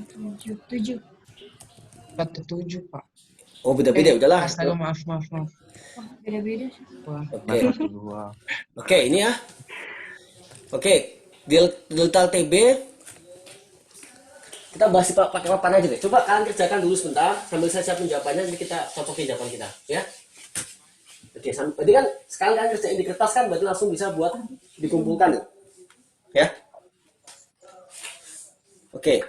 17, Pak. Oh, beda-beda udahlah. Astaga, maaf. Beda-beda sih. Wah, Oke. 912. Oke, ini ya. Oke, delta TB kita bahas pakai papan aja deh. Coba kalian kerjakan dulu sebentar sambil saya siapin jawabannya, nanti kita cocokin jawaban kita, ya. Oke, berarti kan sekarang kalian kerjain di kertas kan, berarti langsung bisa buat dikumpulkan, ya. Oke.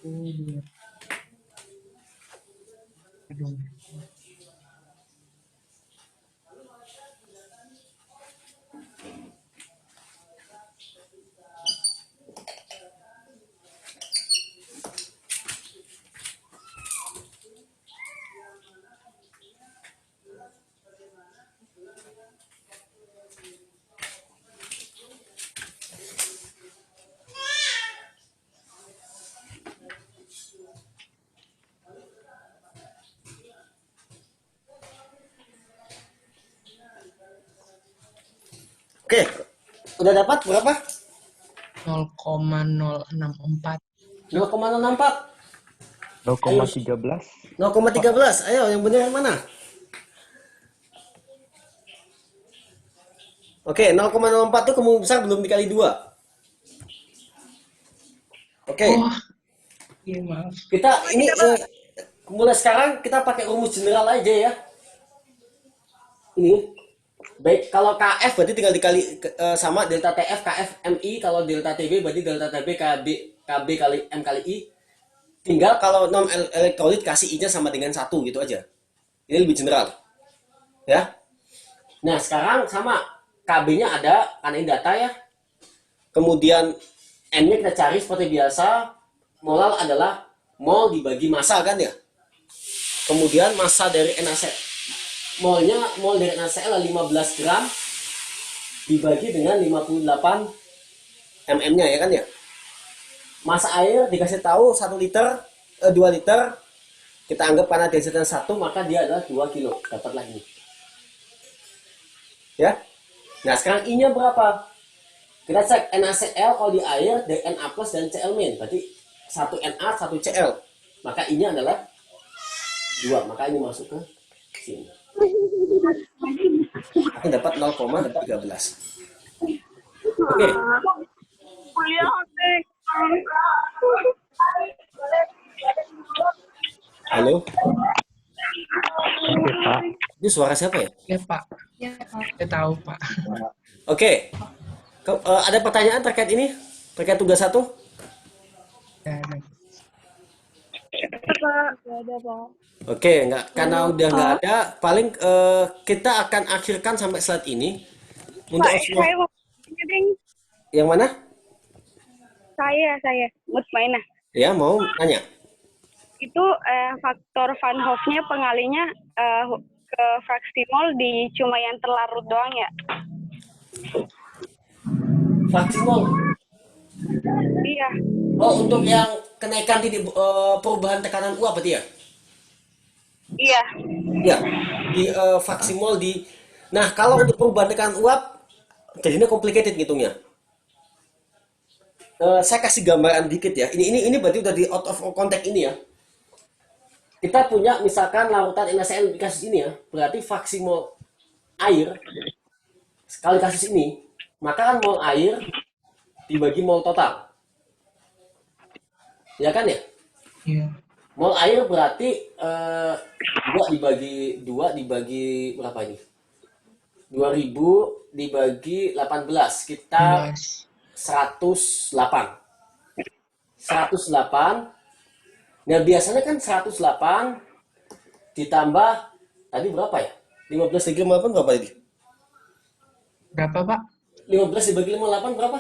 ini. Iya. Aduh. Oke. Udah dapat berapa? 0,064. 0,064. 0,13. 0,13. Ayo, yang benar yang mana? Oke, 0,04 itu kemungkinan besar belum dikali 2. Oke. Oh, iya maaf. Kita ini mulai sekarang kita pakai rumus general aja ya. Ini. Baik, kalau KF berarti tinggal dikali sama delta TF KF MI, kalau delta TB berarti delta TB KB kali M kali I. Tinggal kalau non elektrolit kasih I-nya sama dengan 1 gitu aja. Ini lebih general. Ya. Nah, sekarang sama KB-nya ada, karena ini data ya. Kemudian N-nya kita cari seperti biasa. Molal adalah mol dibagi massa kan ya. Kemudian massa dari NaCl. Mol dari NaCl adalah 15 gram dibagi dengan 58 mm-nya ya kan ya. Massa air dikasih tahu 1 liter, 2 liter. Kita anggap karena densitasnya 1, maka dia adalah 2 kilo. Dapat lagi. Ya. Nah, sekarang I-nya berapa? Kita cek NaCl kalau di air dari Na+ dan Cl-. Berarti 1 Na, 1 Cl. maka I-nya adalah 2, maka ini masuk ke sini. Akan dapat 0,13. Oke. Halo, Oke, Pak. ini suara siapa ya? Ya Pak, Ya, Pak. saya tahu Pak. Oke, ada pertanyaan terkait ini? Terkait tugas 1? Ya, ada. Gak ada, Pak. Oke, nggak, karena udah nggak ada, paling kita akan akhirkan sampai slide ini. Untuk Pak, semua, saya mau tanya, Ding. yang mana? Saya Mutmainah. Ya, mau nanya. Itu faktor Van Hoff-nya pengalinya ke fraksimol di cuma yang terlarut doang ya? Fraksimol. Iya. Oh, untuk yang kenaikan titik perubahan tekanan uap berarti ya? Iya. Ya, di fraksimol di. Nah, kalau untuk perubahan tekanan uap, jadinya complicated ngitungnya. Saya kasih gambaran dikit ya. Ini berarti udah di out of context ini ya. Kita punya misalkan larutan NaCl di kasus ini ya, berarti fraksimol air sekali kasus ini, maka kan mol air dibagi mol total. Ya kan ya? Iya. Mol air berarti 2 dibagi berapa ini? 2000 dibagi 18, kita 108. 108. Nah, biasanya kan 108 ditambah tadi berapa ya? 15 dibagi 58 berapa ini? Berapa Pak? 15 dibagi 58 berapa?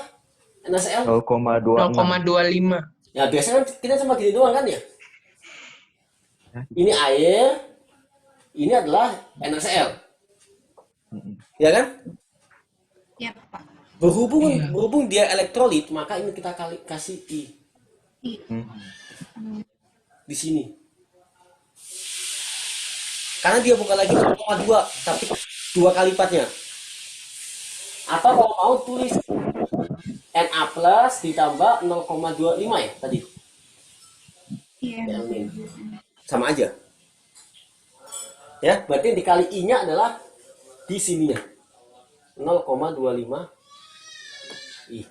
NaCl? 0,26. 0,25. Ya, biasanya kan kita cuma gini doang kan ya? Ini air, ini adalah NaCl. Ya kan? Ya, Pak. Berhubung dia elektrolit, maka ini kita kasih I di sini. Karena dia bukan lagi 0,2, tapi 2 kali lipatnya. Atau kalau mau tulis Na plus ditambah 0,25 ya tadi. Iya. Sama aja. Ya, berarti yang dikali I-nya adalah di sininya. 0,25 I.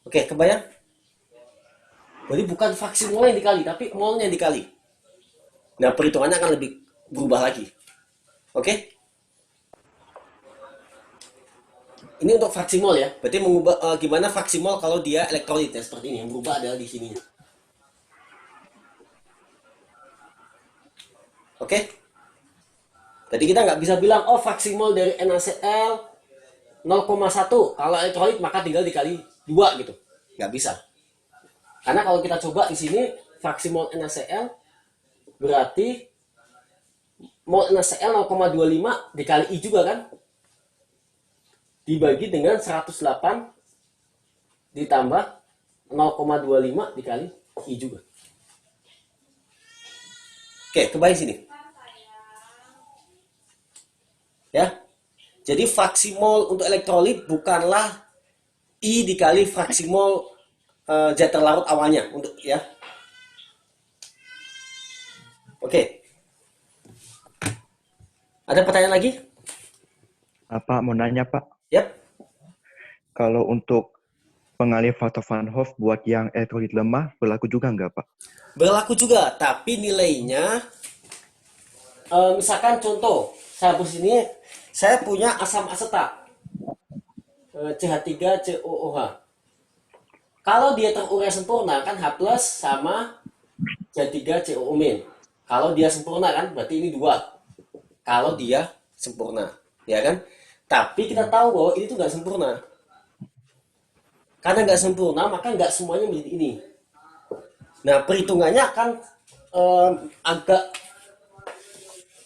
Oke, kebayang? Berarti bukan fraksi mol yang dikali, tapi molnya yang dikali. Nah, perhitungannya akan lebih berubah lagi. Oke? Ini untuk fraksi mol ya. Berarti mengubah gimana fraksi mol kalau dia elektrolit ya, seperti ini. Yang berubah adalah di sininya. Oke? Jadi kita nggak bisa bilang, oh fraksi mol dari NaCl 0,1. Kalau elektrolit maka tinggal dikali 2 gitu. Nggak bisa. Karena kalau kita coba di sini fraksi mol NaCl berarti mol NaCl 0,25 dikali I juga kan? Dibagi dengan 108 ditambah 0,25 dikali I juga. Oke, kembali sini. Ya. Jadi fraksi mol untuk elektrolit bukanlah I dikali fraksi mol zat terlarut awalnya untuk ya. Oke. Ada pertanyaan lagi? Pak, mau nanya, Pak. Yap. Kalau untuk pengalih faktor Van Hoff buat yang elektrolit lemah, berlaku juga nggak, Pak? Berlaku juga, tapi nilainya misalkan contoh, saya sini saya punya asam asetat CH3COOH. Kalau dia terurai sempurna kan H+ sama CH3COO-. Kalau dia sempurna kan berarti ini 2. Kalau dia sempurna, ya kan? Tapi kita tahu bahwa ini tuh nggak sempurna. Karena nggak sempurna, maka nggak semuanya menjadi ini. Nah, perhitungannya akan agak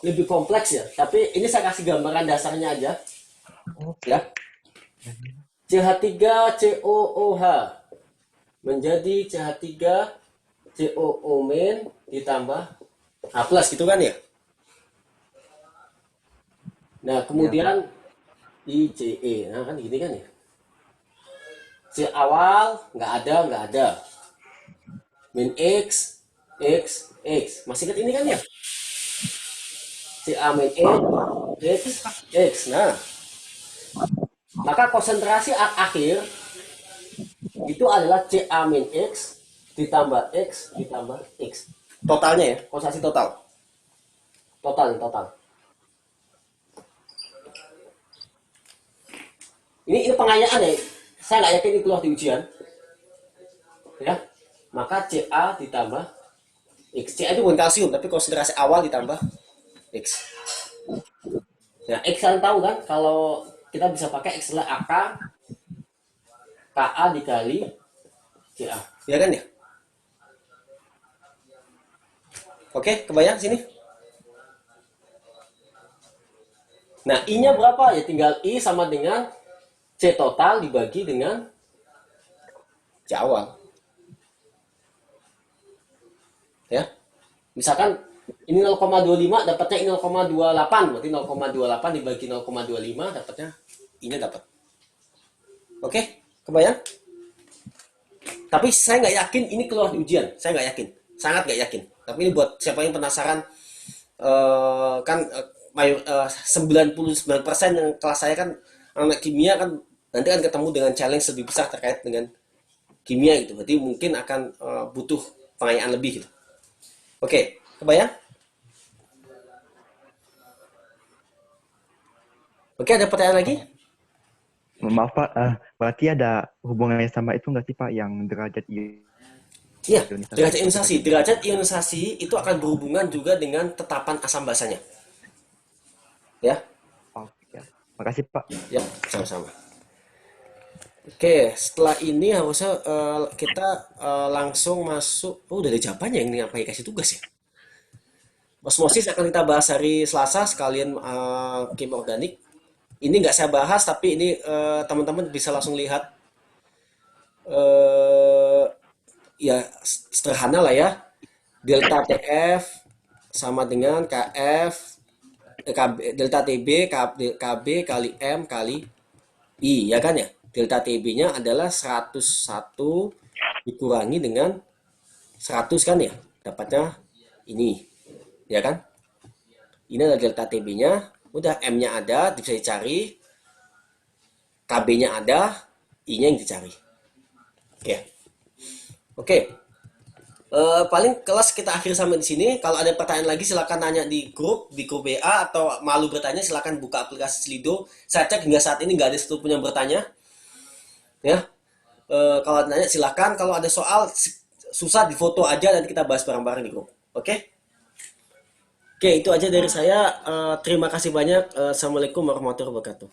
lebih kompleks ya. Tapi ini saya kasih gambaran dasarnya aja. Ya. CH3COOH menjadi CH3COO- ditambah H+ gitu kan ya. Nah, kemudian ICE. Nah, kan gini kan ya. C awal nggak ada. Min X X. Masih ingat ini kan ya? CA min X. Nah, maka konsentrasi akhir itu adalah CA min X ditambah X ditambah X. Totalnya ya, konsentrasi total. Total. Ini pengayaan ya. Saya nggak yakin ini keluar di ujian. Ya, maka Ca ditambah X. Ca itu bukan kalsium, tapi konsentrasi awal ditambah X. Nah, X kalian tahu kan? Kalau kita bisa pakai X adalah AK Ka dikali Ca. Ya kan ya? Oke, kebayang sini? Nah, I-nya berapa? Ya tinggal I sama dengan C total dibagi dengan C awal. Ya. Misalkan ini 0,25 dapatnya I 0,28, berarti 0,28 dibagi 0,25 dapatnya I-nya dapat. Oke, kebayang? Tapi saya nggak yakin ini keluar di ujian. Saya nggak yakin, sangat nggak yakin. Tapi ini buat siapa yang penasaran, kan 99% yang kelas saya kan anak kimia kan nanti kan ketemu dengan challenge lebih besar terkait dengan kimia gitu. Berarti mungkin akan butuh pengayaan lebih gitu. Oke, kebayang? Oke, ada pertanyaan lagi? Maaf Pak, berarti ada hubungannya sama itu nggak sih Pak, yang derajat Iya, ionisasi? derajat ionisasi. Derajat ionisasi itu akan berhubungan juga dengan tetapan asam basanya. Ya, Oh, ya. Makasih Pak. ya, sama-sama. Oke, setelah ini harusnya kita langsung masuk. Oh, udah ada jawabannya yang ngapain kasih tugas ya? Osmosis akan kita bahas hari Selasa sekalian kimia organik. Ini nggak saya bahas, tapi ini teman-teman bisa langsung lihat. Ya, sederhana lah ya. Delta TF sama dengan delta TB KB kali M kali I, ya kan ya? Delta TB-nya adalah 101 dikurangi dengan 100 kan ya? Dapatnya ini, ya kan? Ini adalah delta TB-nya. Udah, M-nya ada, bisa dicari. KB-nya ada, I-nya yang dicari. Ya. Oke. Paling kelas kita akhir sampai di sini. Kalau ada pertanyaan lagi silakan tanya di grup WA, atau malu bertanya silakan buka aplikasi Slido. Saya cek hingga saat ini nggak ada satupun yang bertanya. Ya. Kalau nanya silakan. Kalau ada soal susah difoto aja, nanti kita bahas bareng-bareng di grup. Oke? Oke, itu aja dari saya. Terima kasih banyak. Assalamualaikum warahmatullahi wabarakatuh.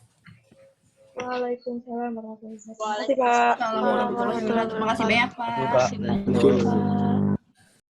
Waalaikumsalam warahmatullahi wabarakatuh. Terima kasih Pak. Assalamualaikum warahmatullahi wabarakatuh. Terima kasih banyak, Pak. Thank you.